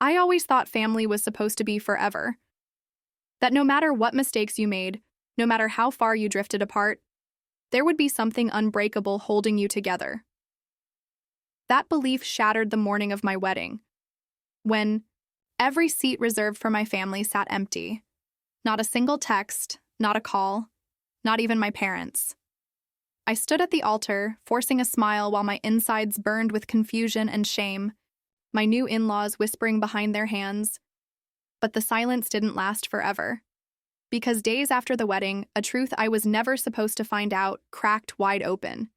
I always thought family was supposed to be forever. That no matter what mistakes you made, no matter how far you drifted apart, there would be something unbreakable holding you together. That belief shattered the morning of my wedding, when every seat reserved for my family sat empty. Not a single text, not a call, not even my parents. I stood at the altar, forcing a smile while my insides burned with confusion and shame, my new in-laws whispering behind their hands. But the silence didn't last forever. Because days after the wedding, a truth I was never supposed to find out cracked wide open.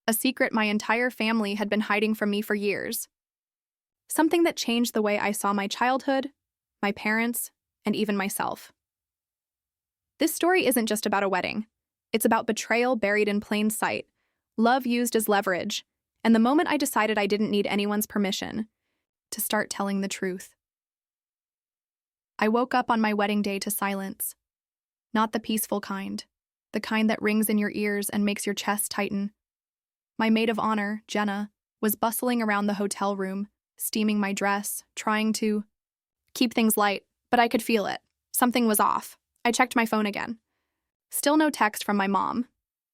A secret my entire family had been hiding from me for years. Something that changed the way I saw my childhood, my parents, and even myself. This story isn't just about a wedding. It's about betrayal buried in plain sight, love used as leverage, and the moment I decided I didn't need anyone's permission to start telling the truth. I woke up on my wedding day to silence. Not the peaceful kind, the kind that rings in your ears and makes your chest tighten. My maid of honor, Jenna, was bustling around the hotel room, steaming my dress, trying to keep things light, but I could feel it. Something was off. I checked my phone again. Still no text from my mom.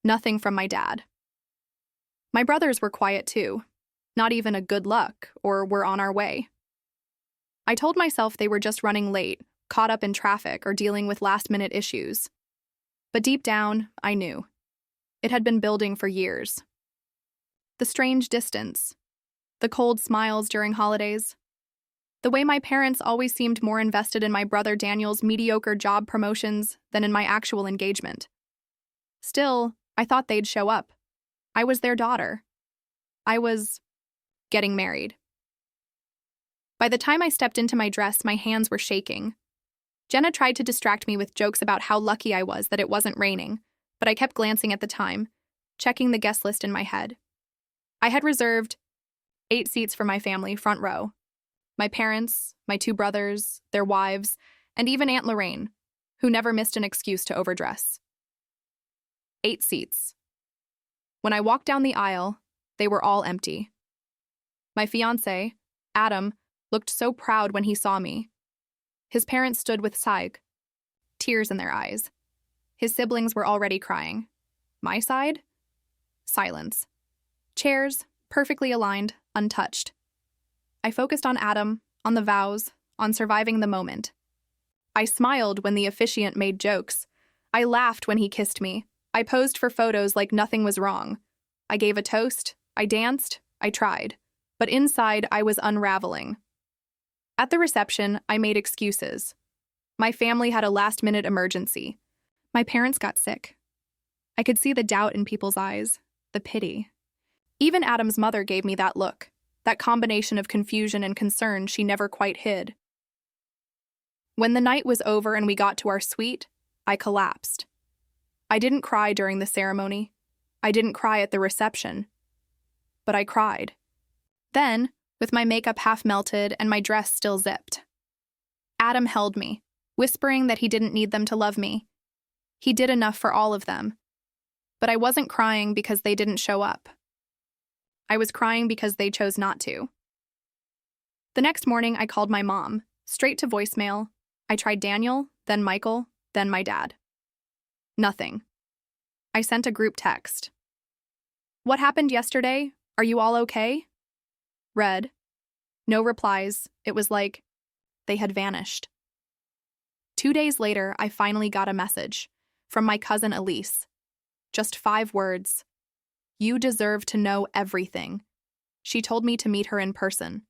Nothing from my dad. My brothers were quiet too. Not even a good luck, or we're on our way. I told myself they were just running late, caught up in traffic, or dealing with last-minute issues. But deep down, I knew. It had been building for years. The strange distance. The cold smiles during holidays. The way my parents always seemed more invested in my brother Daniel's mediocre job promotions than in my actual engagement. Still, I thought they'd show up. I was their daughter. I was getting married. By the time I stepped into my dress, my hands were shaking. Jenna tried to distract me with jokes about how lucky I was that it wasn't raining, but I kept glancing at the time, checking the guest list in my head. I had reserved 8 seats for my family, front row. My parents, my 2 brothers, their wives, and even Aunt Lorraine, who never missed an excuse to overdress. 8 seats. When I walked down the aisle, they were all empty. My fiancé, Adam, looked so proud when he saw me. His parents stood with side, tears in their eyes. His siblings were already crying. My side? Silence. Chairs, perfectly aligned, untouched. I focused on Adam, on the vows, on surviving the moment. I smiled when the officiant made jokes. I laughed when he kissed me. I posed for photos like nothing was wrong. I gave a toast. I danced. I tried. But inside, I was unraveling. At the reception, I made excuses. My family had a last-minute emergency. My parents got sick. I could see the doubt in people's eyes, the pity. Even Adam's mother gave me that look. That combination of confusion and concern she never quite hid. When the night was over and we got to our suite, I collapsed. I didn't cry during the ceremony. I didn't cry at the reception. But I cried. Then, with my makeup half melted and my dress still zipped. Adam held me, whispering that he didn't need them to love me. He did enough for all of them. But I wasn't crying because they didn't show up. I was crying because they chose not to. The next morning, I called my mom, straight to voicemail. I tried Daniel, then Michael, then my dad. Nothing. I sent a group text. What happened yesterday? Are you all okay? Read. No replies. It was like they had vanished. 2 days later, I finally got a message from my cousin Elise. Just 5 words. You deserve to know everything. She told me to meet her in person.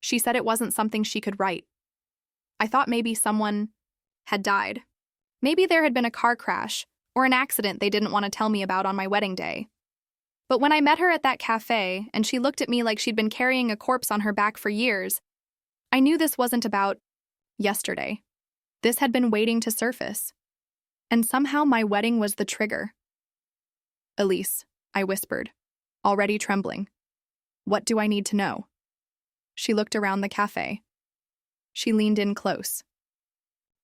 She said it wasn't something she could write. I thought maybe someone had died. Maybe there had been a car crash or an accident they didn't want to tell me about on my wedding day. But when I met her at that cafe and she looked at me like she'd been carrying a corpse on her back for years, I knew this wasn't about yesterday. This had been waiting to surface. And somehow my wedding was the trigger. Elise, I whispered, already trembling. What do I need to know? She looked around the cafe. She leaned in close.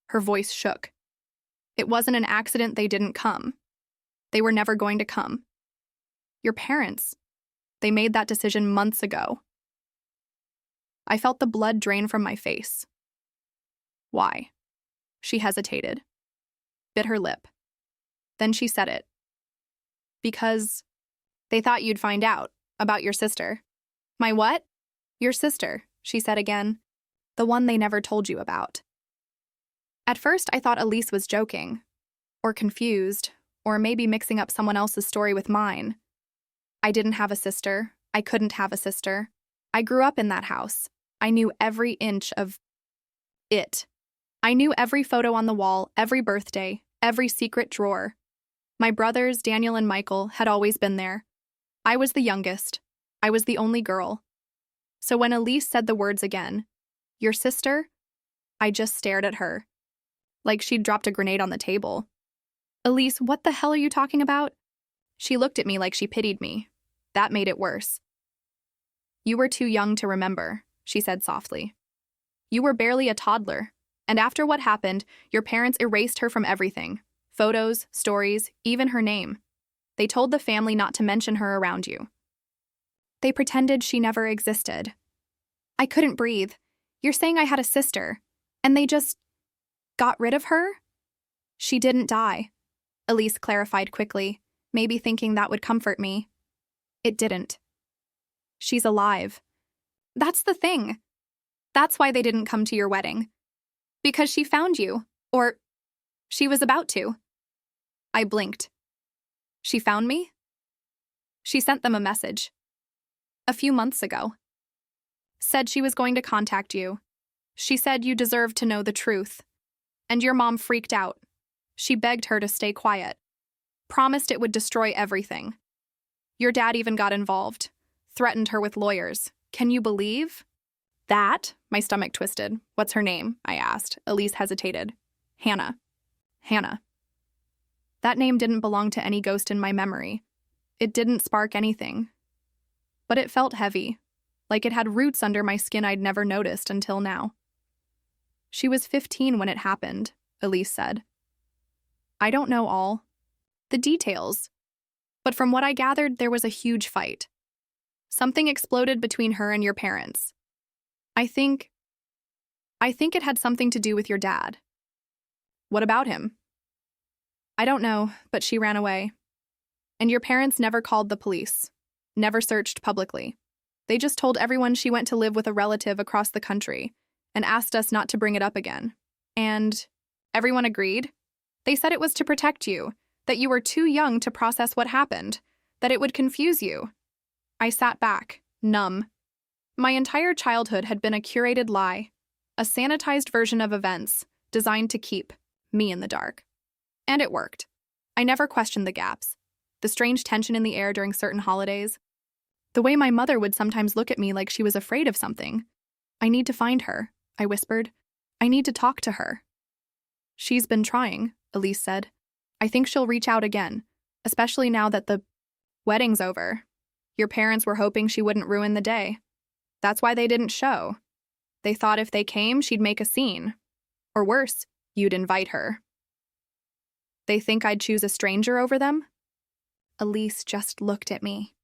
Her voice shook. It wasn't an accident they didn't come. They were never going to come. Your parents, they made that decision months ago. I felt the blood drain from my face. Why? She hesitated, bit her lip. Then she said it. Because they thought you'd find out about your sister. My what? Your sister, she said again. The one they never told you about. At first, I thought Elise was joking, or confused, or maybe mixing up someone else's story with mine. I didn't have a sister. I couldn't have a sister. I grew up in that house. I knew every inch of it. I knew every photo on the wall, every birthday, every secret drawer. My brothers, Daniel and Michael, had always been there. I was the youngest. I was the only girl. So when Elise said the words again, your sister, I just stared at her, like she'd dropped a grenade on the table. Elise, what the hell are you talking about? She looked at me like she pitied me. That made it worse. You were too young to remember, she said softly. You were barely a toddler, and after what happened, your parents erased her from everything. Photos, stories, even her name. They told the family not to mention her around you. They pretended she never existed. I couldn't breathe. You're saying I had a sister, and they just got rid of her? She didn't die, Elise clarified quickly, maybe thinking that would comfort me. It didn't. She's alive. That's the thing. That's why they didn't come to your wedding. Because she found you, or she was about to. I blinked. She found me? She sent them a message. A few months ago. Said she was going to contact you. She said you deserved to know the truth. And your mom freaked out. She begged her to stay quiet. Promised it would destroy everything. Your dad even got involved. Threatened her with lawyers. Can you believe? That? My stomach twisted. What's her name? I asked. Elise hesitated. Hannah. Hannah. That name didn't belong to any ghost in my memory. It didn't spark anything. But it felt heavy, like it had roots under my skin I'd never noticed until now. She was 15 when it happened, Elise said. I don't know all the details, but from what I gathered, there was a huge fight. Something exploded between her and your parents. I think it had something to do with your dad. What about him? I don't know, but she ran away. And your parents never called the police, never searched publicly. They just told everyone she went to live with a relative across the country and asked us not to bring it up again. And everyone agreed. They said it was to protect you, that you were too young to process what happened, that it would confuse you. I sat back, numb. My entire childhood had been a curated lie, a sanitized version of events designed to keep me in the dark. And it worked. I never questioned the gaps, the strange tension in the air during certain holidays, the way my mother would sometimes look at me like she was afraid of something. I need to find her, I whispered. I need to talk to her. She's been trying, Elise said. I think she'll reach out again, especially now that the wedding's over. Your parents were hoping she wouldn't ruin the day. That's why they didn't show. They thought if they came, she'd make a scene. Or worse, you'd invite her. They think I'd choose a stranger over them? Elise just looked at me.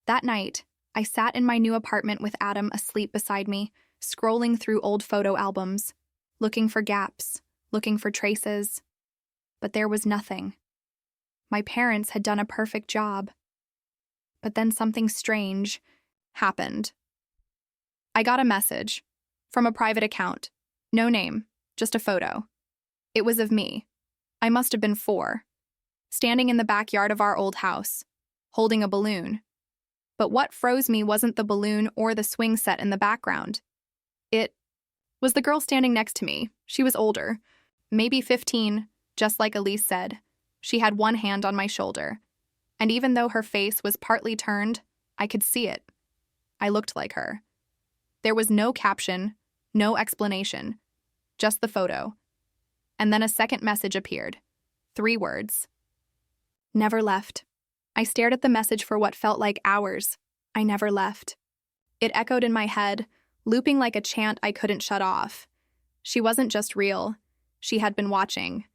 That night, I sat in my new apartment with Adam asleep beside me, scrolling through old photo albums, looking for gaps, looking for traces. But there was nothing. My parents had done a perfect job. But then something strange happened. I got a message from a private account. No name, just a photo. It was of me. I must have been 4, standing in the backyard of our old house, holding a balloon. But what froze me wasn't the balloon or the swing set in the background. It was the girl standing next to me. She was older, maybe 15, just like Elise said. She had one hand on my shoulder, and even though her face was partly turned, I could see it. I looked like her. There was no caption, no explanation, just the photo. And then a second message appeared. 3 words. Never left. I stared at the message for what felt like hours. I never left. It echoed in my head, looping like a chant I couldn't shut off. She wasn't just real. She had been watching.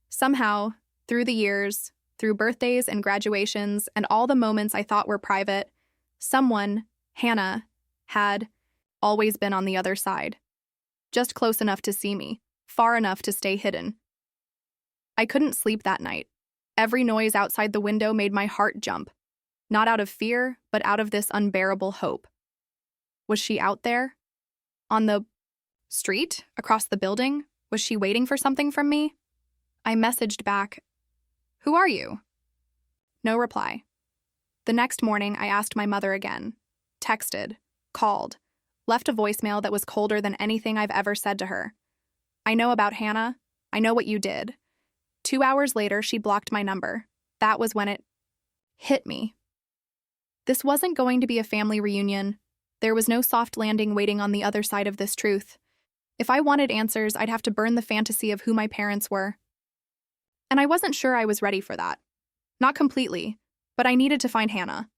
Somehow, through the years, through birthdays and graduations and all the moments I thought were private, someone, Hannah, had always been on the other side. Just close enough to see me, far enough to stay hidden. I couldn't sleep that night. Every noise outside the window made my heart jump, not out of fear, but out of this unbearable hope. Was she out there? On the street? Across the building? Was she waiting for something from me? I messaged back, "Who are you?" No reply. The next morning, I asked my mother again, texted, called, left a voicemail that was colder than anything I've ever said to her. "I know about Hannah. I know what you did." 2 hours later, she blocked my number. That was when it hit me. This wasn't going to be a family reunion. There was no soft landing waiting on the other side of this truth. If I wanted answers, I'd have to burn the fantasy of who my parents were. And I wasn't sure I was ready for that. Not completely, but I needed to find Hannah.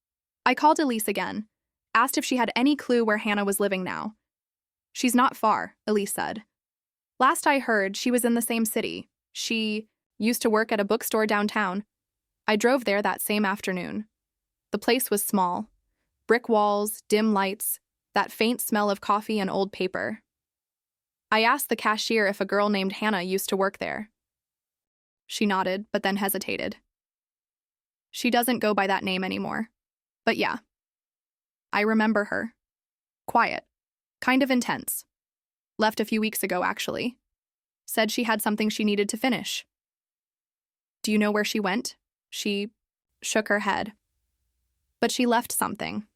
I called Elise again, asked if she had any clue where Hannah was living now. "She's not far," Elise said. "Last I heard, she was in the same city. She used to work at a bookstore downtown." I drove there that same afternoon. The place was small. Brick walls, dim lights, that faint smell of coffee and old paper. I asked the cashier if a girl named Hannah used to work there. She nodded, but then hesitated. "She doesn't go by that name anymore. But yeah. I remember her. Quiet. Kind of intense. Left a few weeks ago, actually. Said she had something she needed to finish." "Do you know where she went?" She shook her head. "But she left something.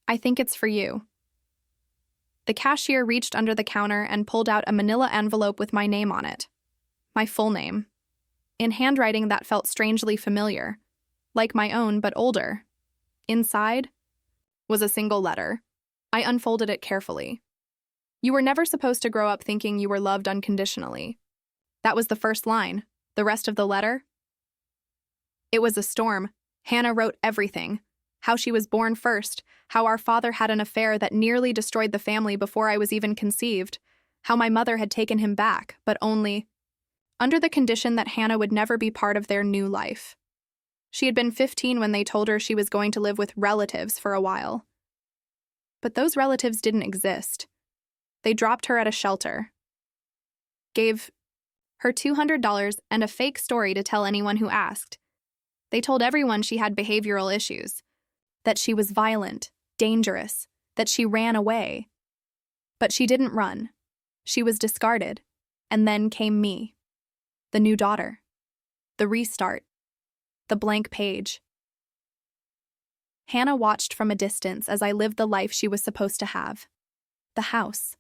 I think it's for you." The cashier reached under the counter and pulled out a manila envelope with my name on it. My full name. In handwriting that felt strangely familiar. Like my own, but older. Inside was a single letter. I unfolded it carefully. "You were never supposed to grow up thinking you were loved unconditionally." That was the first line. The rest of the letter? It was a storm. Hannah wrote everything. How she was born first, how our father had an affair that nearly destroyed the family before I was even conceived, how my mother had taken him back, but only under the condition that Hannah would never be part of their new life. She had been 15 when they told her she was going to live with relatives for a while. But those relatives didn't exist. They dropped her at a shelter. Gave her $200 and a fake story to tell anyone who asked. They told everyone she had behavioral issues, that she was violent, dangerous, that she ran away. But she didn't run. She was discarded. And then came me. The new daughter. The restart. The blank page. Hannah watched from a distance as I lived the life she was supposed to have. The house.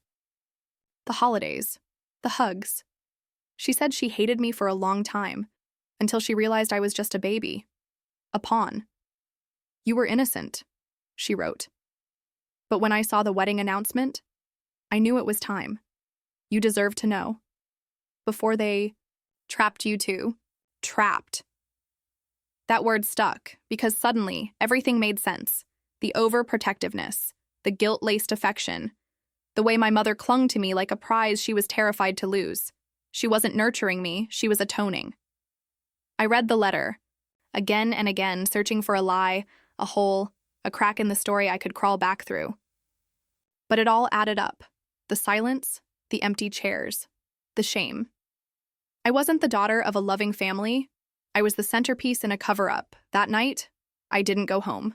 The holidays. The hugs. She said she hated me for a long time, until she realized I was just a baby. A pawn. "You were innocent," she wrote. "But when I saw the wedding announcement, I knew it was time. You deserved to know. Before they trapped you too." Trapped. That word stuck, because suddenly everything made sense. The overprotectiveness, the guilt-laced affection, the way my mother clung to me like a prize she was terrified to lose. She wasn't nurturing me, she was atoning. I read the letter, again and again, searching for a lie, a hole, a crack in the story I could crawl back through. But it all added up. The silence, the empty chairs, the shame. I wasn't the daughter of a loving family. I was the centerpiece in a cover-up. That night, I didn't go home.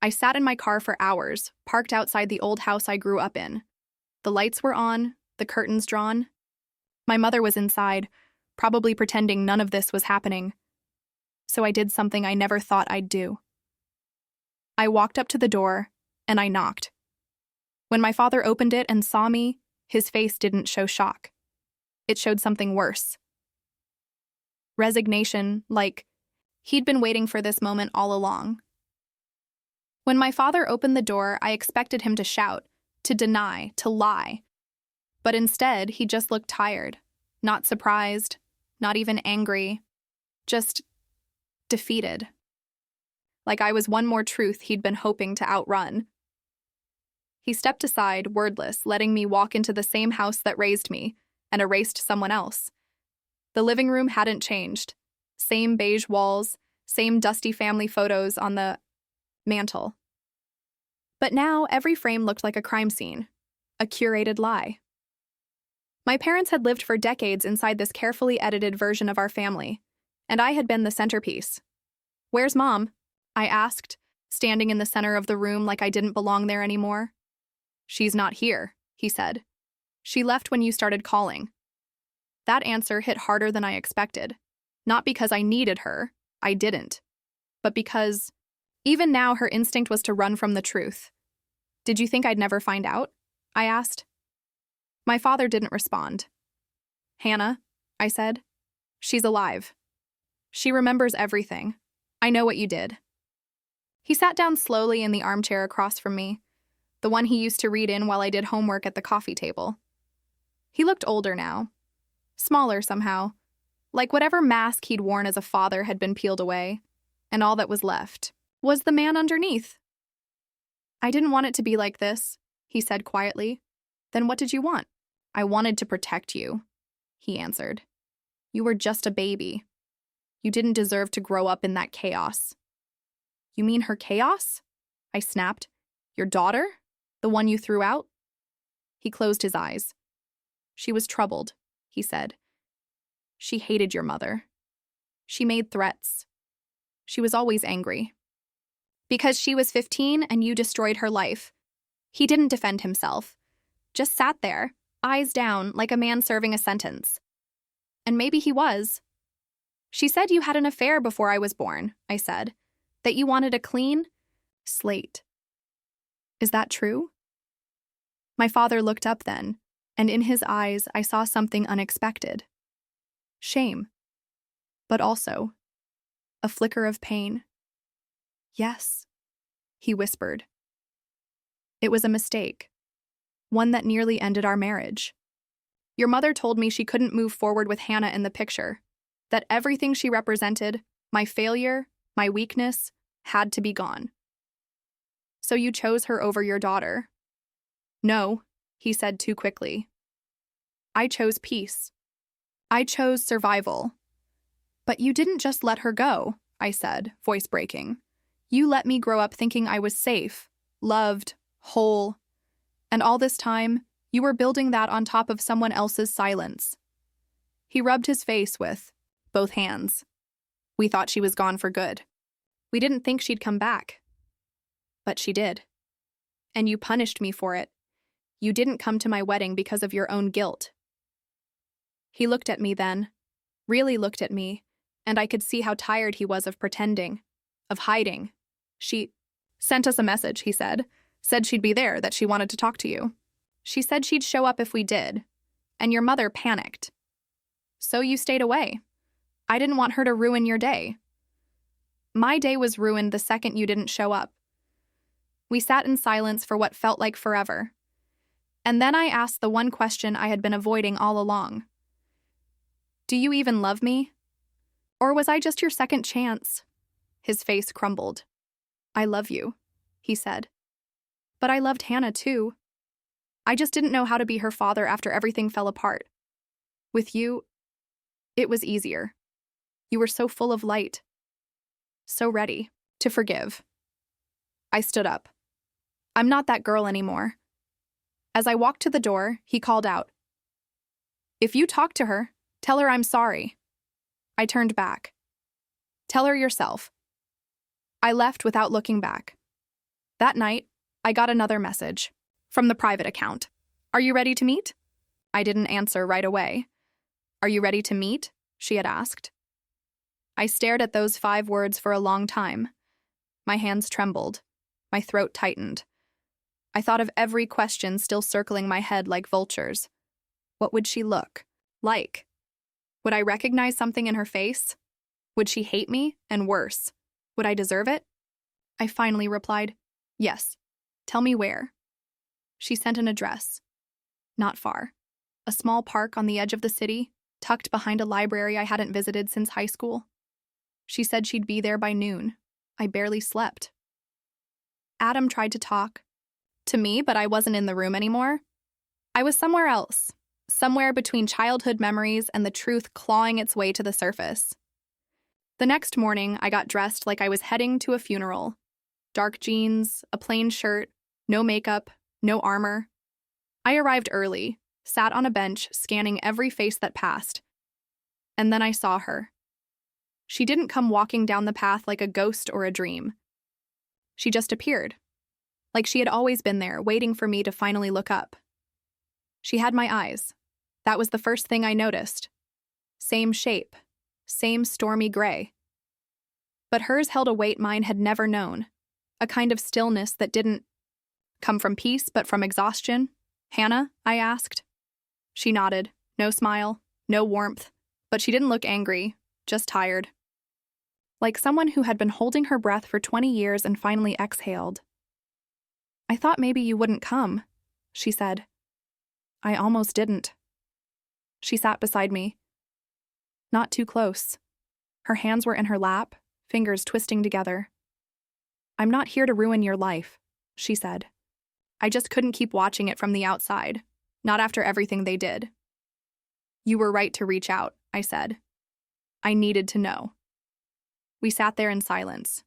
I sat in my car for hours, parked outside the old house I grew up in. The lights were on, the curtains drawn. My mother was inside, probably pretending none of this was happening. So I did something I never thought I'd do. I walked up to the door, and I knocked. When my father opened it and saw me, his face didn't show shock. It showed something worse. Resignation, like he'd been waiting for this moment all along. When my father opened the door, I expected him to shout, to deny, to lie. But instead, he just looked tired, not surprised, not even angry, just defeated. Like I was one more truth he'd been hoping to outrun. He stepped aside, wordless, letting me walk into the same house that raised me and erased someone else. The living room hadn't changed. Same beige walls, same dusty family photos on the mantle. But now every frame looked like a crime scene, a curated lie. My parents had lived for decades inside this carefully edited version of our family, and I had been the centerpiece. "Where's Mom?" I asked, standing in the center of the room like I didn't belong there anymore. "She's not here," he said. "She left when you started calling." That answer hit harder than I expected. Not because I needed her, I didn't, but because, even now, her instinct was to run from the truth. "Did you think I'd never find out?" I asked. My father didn't respond. "Hannah," I said, "she's alive. She remembers everything. I know what you did." He sat down slowly in the armchair across from me, the one he used to read in while I did homework at the coffee table. He looked older now, smaller somehow, like whatever mask he'd worn as a father had been peeled away, and all that was left was the man underneath. "I didn't want it to be like this," he said quietly. "Then what did you want?" "I wanted to protect you," he answered. "You were just a baby. You didn't deserve to grow up in that chaos." "You mean her chaos?" I snapped. "Your daughter? The one you threw out?" He closed his eyes. "She was troubled," he said. "She hated your mother. She made threats. She was always angry. Because she was 15 and you destroyed her life." He didn't defend himself. Just sat there, eyes down, like a man serving a sentence. And maybe he was. "She said you had an affair before I was born," I said. "That you wanted a clean slate. Is that true?" My father looked up then, and in his eyes I saw something unexpected. Shame. But also a flicker of pain. "Yes," he whispered. "It was a mistake. One that nearly ended our marriage. Your mother told me she couldn't move forward with Hannah in the picture, that everything she represented, my failure, my weakness, had to be gone. So you chose her over your daughter." "No," he said too quickly. "I chose peace. I chose survival." "But you didn't just let her go," I said, voice breaking. "You let me grow up thinking I was safe, loved, whole. And all this time, you were building that on top of someone else's silence." He rubbed his face with both hands. "We thought she was gone for good. We didn't think she'd come back. But she did. And you punished me for it. You didn't come to my wedding because of your own guilt." He looked at me then, really looked at me, and I could see how tired he was of pretending, of hiding. "She sent us a message," he said. "Said she'd be there, that she wanted to talk to you. She said she'd show up if we did. And your mother panicked. So you stayed away. I didn't want her to ruin your day. My day was ruined the second you didn't show up." We sat in silence for what felt like forever. And then I asked the one question I had been avoiding all along. "Do you even love me? Or was I just your second chance?" His face crumbled. "I love you," he said. "But I loved Hannah too. I just didn't know how to be her father after everything fell apart. With you, it was easier. You were so full of light. So ready to forgive." I stood up. "I'm not that girl anymore." As I walked to the door, he called out, "If you talk to her, tell her I'm sorry." I turned back. "Tell her yourself." I left without looking back. That night, I got another message from the private account. "Are you ready to meet?" I didn't answer right away. "Are you ready to meet?" she had asked. I stared at those 5 words for a long time. My hands trembled. My throat tightened. I thought of every question still circling my head like vultures. What would she look like? Would I recognize something in her face? Would she hate me? And worse, would I deserve it? I finally replied, "Yes. Tell me where." She sent an address. Not far. A small park on the edge of the city, tucked behind a library I hadn't visited since high school. She said she'd be there by noon. I barely slept. Adam tried to talk to me, but I wasn't in the room anymore. I was somewhere else, somewhere between childhood memories and the truth clawing its way to the surface. The next morning, I got dressed like I was heading to a funeral. Dark jeans, a plain shirt, No makeup, no armor. I arrived early, sat on a bench, scanning every face that passed. And then I saw her. She didn't come walking down the path like a ghost or a dream. She just appeared, like she had always been there, waiting for me to finally look up. She had my eyes. That was the first thing I noticed. Same shape, same stormy gray. But hers held a weight mine had never known, a kind of stillness that didn't come from peace but from exhaustion. "Hannah?" I asked. She nodded, no smile, no warmth, but she didn't look angry, just tired. Like someone who had been holding her breath for 20 years and finally exhaled. "I thought maybe you wouldn't come," she said. "I almost didn't." She sat beside me. Not too close. Her hands were in her lap, fingers twisting together. "I'm not here to ruin your life," she said. "I just couldn't keep watching it from the outside, not after everything they did." "You were right to reach out," I said. "I needed to know." We sat there in silence.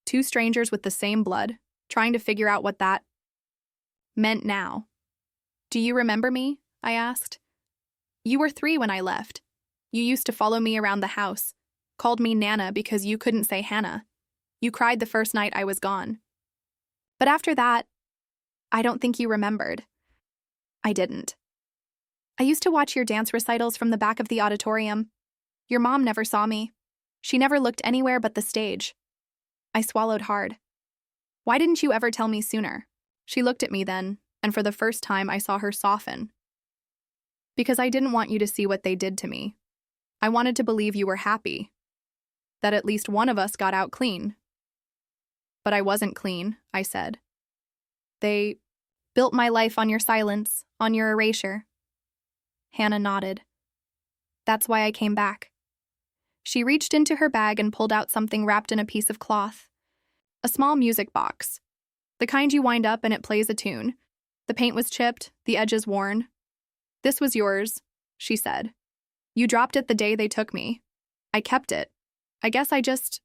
Two strangers with the same blood, trying to figure out what that meant now. "Do you remember me?" I asked. "You were 3 when I left. You used to follow me around the house, called me Nana because you couldn't say Hannah. You cried the first night I was gone. But after that, I don't think you remembered." I didn't. "I used to watch your dance recitals from the back of the auditorium. Your mom never saw me. She never looked anywhere but the stage." I swallowed hard. "Why didn't you ever tell me sooner?" She looked at me then, and for the first time I saw her soften. "Because I didn't want you to see what they did to me. I wanted to believe you were happy, that at least one of us got out clean." "But I wasn't clean," I said. "They built my life on your silence, on your erasure." Hannah nodded. "That's why I came back." She reached into her bag and pulled out something wrapped in a piece of cloth. A small music box. The kind you wind up and it plays a tune. The paint was chipped, the edges worn. "This was yours," she said. "You dropped it the day they took me. I kept it. I guess I just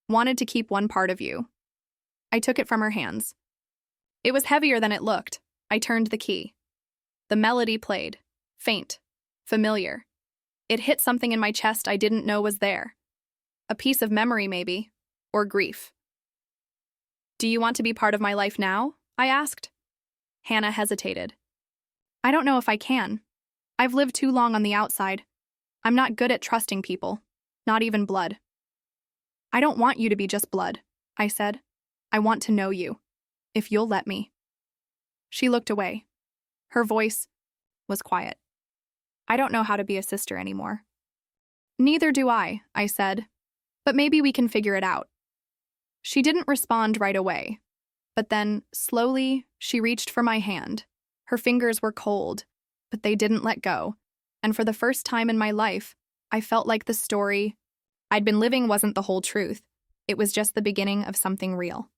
wanted to keep one part of you." I took it from her hands. It was heavier than it looked. I turned the key. The melody played. Faint. Familiar. It hit something in my chest I didn't know was there. A piece of memory, maybe. Or grief. "Do you want to be part of my life now?" I asked. Hannah hesitated. "I don't know if I can. I've lived too long on the outside. I'm not good at trusting people. Not even blood." "I don't want you to be just blood," I said. "I want to know you. If you'll let me." She looked away. Her voice was quiet. "I don't know how to be a sister anymore." "Neither do I said. "But maybe we can figure it out." She didn't respond right away. But then, slowly, she reached for my hand. Her fingers were cold, but they didn't let go. And for the first time in my life, I felt like the story I'd been living wasn't the whole truth. It was just the beginning of something real.